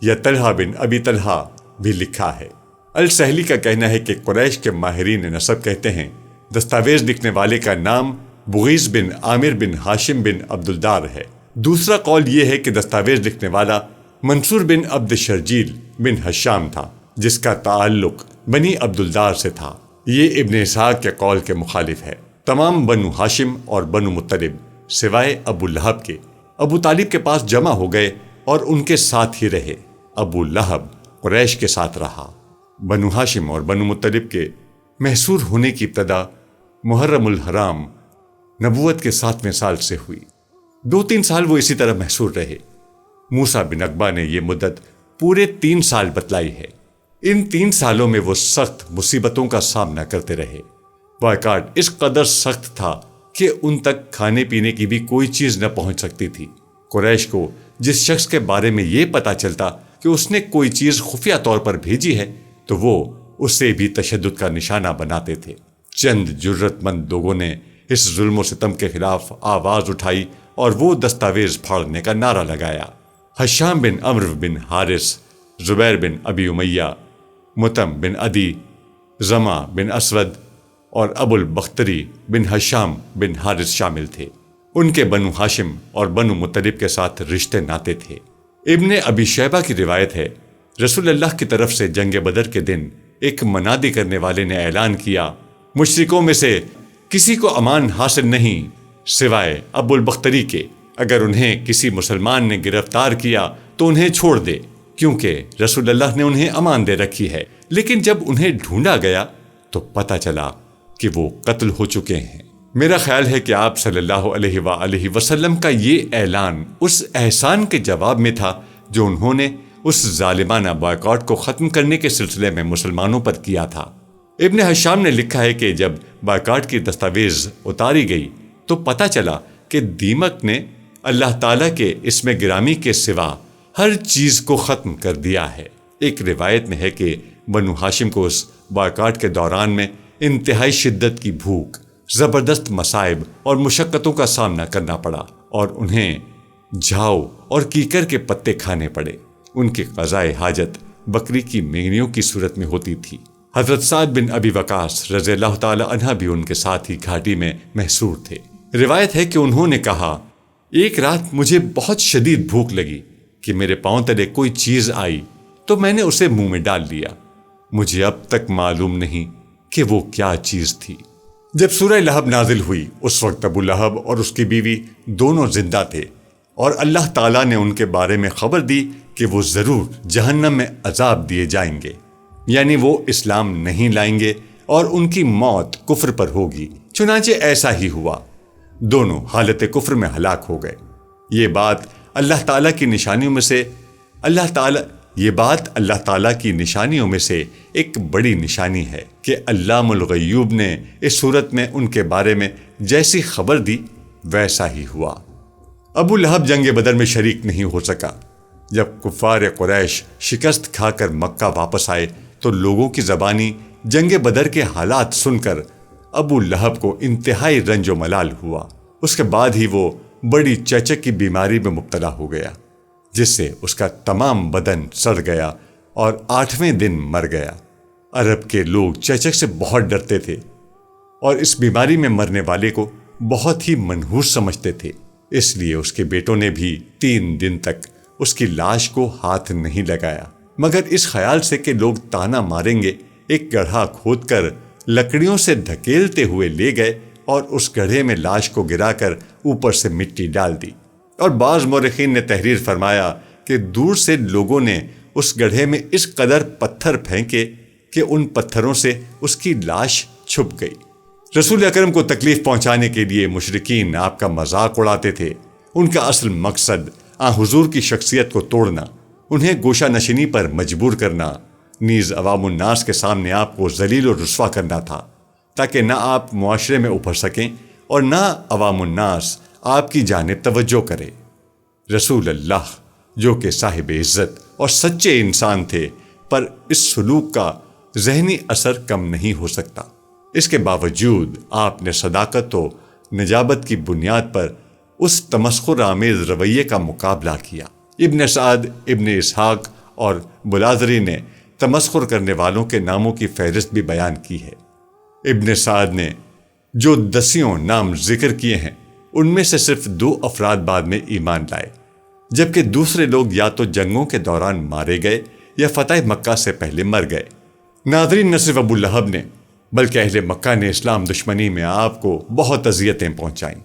یا طلحہ بن ابی طلحہ بھی لکھا ہے۔ السہلی کا کہنا ہے کہ قریش کے ماہرین نسب کہتے ہیں دستاویز لکھنے والے کا نام بغیث بن عامر بن ہاشم بن عبدالدار ہے۔ دوسرا قول یہ ہے کہ دستاویز لکھنے والا منصور بن عبد شرجیل بن حشام تھا، جس کا تعلق بنی عبدالدار سے تھا۔ یہ ابن اسحاق کے قول کے مخالف ہے۔ تمام بنو ہاشم اور بنو مطلب سوائے ابو لہب کے ابو طالب کے پاس جمع ہو گئے اور ان کے ساتھ ہی رہے۔ ابو لہب قریش کے ساتھ رہا۔ بنو ہاشم اور بنو مطلب کے محصور ہونے کی ابتدا محرم الحرام نبوت کے 7ویں سال سے ہوئی۔ 2-3 سال وہ اسی طرح محصور رہے۔ موسیٰ بن عقبہ نے یہ مدت پورے 3 سال بتلائی ہے۔ ان 3 سالوں میں وہ سخت مصیبتوں کا سامنا کرتے رہے۔ بائیکاٹ اس قدر سخت تھا کہ ان تک کھانے پینے کی بھی کوئی چیز نہ پہنچ سکتی تھی۔ قریش کو جس شخص کے بارے میں یہ پتا چلتا کہ اس نے کوئی چیز خفیہ طور پر بھیجی ہے تو وہ اسے بھی تشدد کا نشانہ بناتے تھے۔ چند جرت مند لوگوں نے اس ظلم و ستم کے خلاف آواز اٹھائی اور وہ دستاویز پھاڑنے کا نعرہ لگایا۔ حشام بن عمرو بن حارث، زبیر بن ابی امیہ، متم بن عدی، زما بن اسود اور ابو البختری بن حشام بن حارث شامل تھے۔ ان کے بنو ہاشم اور بنو مطلب کے ساتھ رشتے ناتے تھے۔ ابن ابی شیبہ کی روایت ہے، رسول اللہ کی طرف سے جنگ بدر کے دن ایک منادی کرنے والے نے اعلان کیا، مشرکوں میں سے کسی کو امان حاصل نہیں سوائے ابو البختری کے۔ اگر انہیں کسی مسلمان نے گرفتار کیا تو انہیں چھوڑ دے، کیونکہ رسول اللہ نے انہیں امان دے رکھی ہے۔ لیکن جب انہیں ڈھونڈا گیا تو پتہ چلا کہ وہ قتل ہو چکے ہیں۔ میرا خیال ہے کہ آپ صلی اللہ علیہ وآلہ وسلم کا یہ اعلان اس احسان کے جواب میں تھا جو انہوں نے اس ظالمانہ بائیکاٹ کو ختم کرنے کے سلسلے میں مسلمانوں پر کیا تھا۔ ابن حشام نے لکھا ہے کہ جب بائیکاٹ کی دستاویز اتاری گئی تو پتہ چلا کہ دیمک نے اللہ تعالیٰ کے اسم گرامی کے سوا ہر چیز کو ختم کر دیا ہے۔ ایک روایت میں ہے کہ بنو ہاشم کو اس بائیکاٹ کے دوران میں انتہائی شدت کی بھوک، زبردست مصائب اور مشقتوں کا سامنا کرنا پڑا اور انہیں جھاؤ اور کیکر کے پتے کھانے پڑے۔ ان کی قضائے حاجت بکری کی مینگنیوں کی صورت میں ہوتی تھی۔ حضرت سعد بن ابی وقاص رضی اللہ تعالی عنہ بھی ان کے ساتھ ہی گھاٹی میں محصور تھے۔ روایت ہے کہ انہوں نے کہا، ایک رات مجھے بہت شدید بھوک لگی کہ میرے پاؤں تلے کوئی چیز آئی تو میں نے اسے منہ میں ڈال لیا۔ مجھے اب تک معلوم نہیں کہ وہ کیا چیز تھی۔ جب سورہ لہب نازل ہوئی اس وقت ابو لہب اور اس کی بیوی دونوں زندہ تھے، اور اللہ تعالیٰ نے ان کے بارے میں خبر دی کہ وہ ضرور جہنم میں عذاب دیے جائیں گے، یعنی وہ اسلام نہیں لائیں گے اور ان کی موت کفر پر ہوگی۔ چنانچہ ایسا ہی ہوا، دونوں حالت کفر میں ہلاک ہو گئے۔ یہ بات اللہ تعالیٰ کی نشانیوں میں سے ایک بڑی نشانی ہے کہ علام الغیوب نے اس صورت میں ان کے بارے میں جیسی خبر دی ویسا ہی ہوا۔ ابو لہب جنگ بدر میں شریک نہیں ہو سکا۔ جب کفار قریش شکست کھا کر مکہ واپس آئے تو لوگوں کی زبانی جنگ بدر کے حالات سن کر ابو لہب کو انتہائی رنج و ملال ہوا۔ اس کے بعد ہی وہ بڑی چیچک کی بیماری میں مبتلا ہو گیا، جس سے اس کا تمام بدن سڑ گیا اور 8ویں دن مر گیا۔ عرب کے لوگ چیچک سے بہت ڈرتے تھے اور اس بیماری میں مرنے والے کو بہت ہی منحوس سمجھتے تھے، اس لیے اس کے بیٹوں نے بھی 3 دن تک اس کی لاش کو ہاتھ نہیں لگایا، مگر اس خیال سے کہ لوگ تانا ماریں گے ایک گڑھا کھود کر لکڑیوں سے دھکیلتے ہوئے لے گئے اور اس گڑھے میں لاش کو گرا کر اوپر سے مٹی ڈال دی۔ اور بعض مورخین نے تحریر فرمایا کہ دور سے لوگوں نے اس گڑھے میں اس قدر پتھر پھینکے کہ ان پتھروں سے اس کی لاش چھپ گئی۔ رسول اکرم کو تکلیف پہنچانے کے لیے مشرکین آپ کا مذاق اڑاتے تھے۔ ان کا اصل مقصد حضور کی شخصیت کو توڑنا، انہیں گوشہ نشینی پر مجبور کرنا، نیز عوام الناس کے سامنے آپ کو ذلیل و رسوا کرنا تھا، تاکہ نہ آپ معاشرے میں ابھر سکیں اور نہ عوام الناس آپ کی جانب توجہ کرے۔ رسول اللہ جو کہ صاحب عزت اور سچے انسان تھے، پر اس سلوک کا ذہنی اثر کم نہیں ہو سکتا۔ اس کے باوجود آپ نے صداقت و نجابت کی بنیاد پر اس تمسخر آمیز رویے کا مقابلہ کیا۔ ابن سعد، ابن اسحاق اور بلازری نے تمسخر کرنے والوں کے ناموں کی فہرست بھی بیان کی ہے۔ ابن سعد نے جو 10 نام ذکر کیے ہیں ان میں سے صرف 2 افراد بعد میں ایمان لائے، جبکہ دوسرے لوگ یا تو جنگوں کے دوران مارے گئے یا فتح مکہ سے پہلے مر گئے۔ ناظرین، نہ صرف ابو لہب نے بلکہ اہل مکہ نے اسلام دشمنی میں آپ کو بہت اذیتیں پہنچائیں،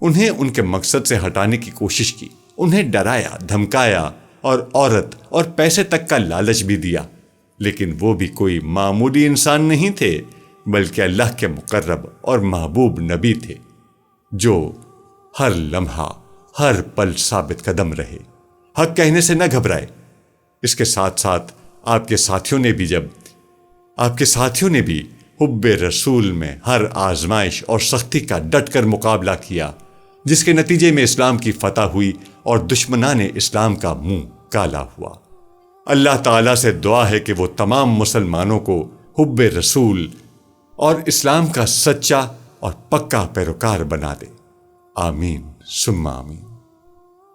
انہیں ان کے مقصد سے ہٹانے کی کوشش کی، انہیں ڈرایا، دھمکایا اور عورت اور پیسے تک کا لالچ بھی دیا، لیکن وہ بھی کوئی معمولی انسان نہیں تھے بلکہ اللہ کے مقرب اور محبوب نبی تھے، جو ہر لمحہ ہر پل ثابت قدم رہے، حق کہنے سے نہ گھبرائے۔ اس کے ساتھ ساتھ آپ کے ساتھیوں نے بھی حب رسول میں ہر آزمائش اور سختی کا ڈٹ کر مقابلہ کیا، جس کے نتیجے میں اسلام کی فتح ہوئی اور دشمنان اسلام کا منہ کالا ہوا۔ اللہ تعالیٰ سے دعا ہے کہ وہ تمام مسلمانوں کو حب رسول اور اسلام کا سچا اور پکا پیروکار بنا دے، آمین ثم آمین۔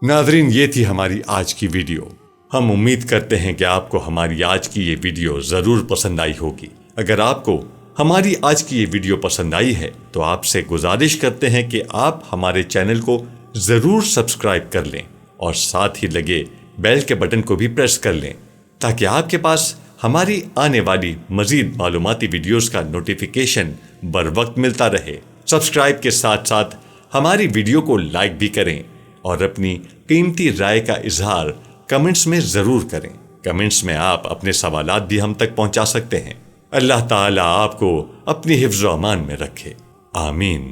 ناظرین، یہ تھی ہماری آج کی ویڈیو۔ ہم امید کرتے ہیں کہ آپ کو ہماری آج کی یہ ویڈیو ضرور پسند آئی ہوگی۔ اگر آپ کو ہماری آج کی یہ ویڈیو پسند آئی ہے تو آپ سے گزارش کرتے ہیں کہ آپ ہمارے چینل کو ضرور سبسکرائب کر لیں اور ساتھ ہی لگے بیل کے بٹن کو بھی پریس کر لیں، تاکہ آپ کے پاس ہماری آنے والی مزید معلوماتی ویڈیوز کا نوٹیفیکیشن بر وقت ملتا رہے۔ سبسکرائب کے ساتھ ساتھ ہماری ویڈیو کو لائک بھی کریں اور اپنی قیمتی رائے کا اظہار کمنٹس میں ضرور کریں۔ کمنٹس میں آپ اپنے سوالات بھی ہم تک پہنچا سکتے ہیں۔ اللہ تعالیٰ آپ کو اپنی حفظ و امان میں رکھے، آمین۔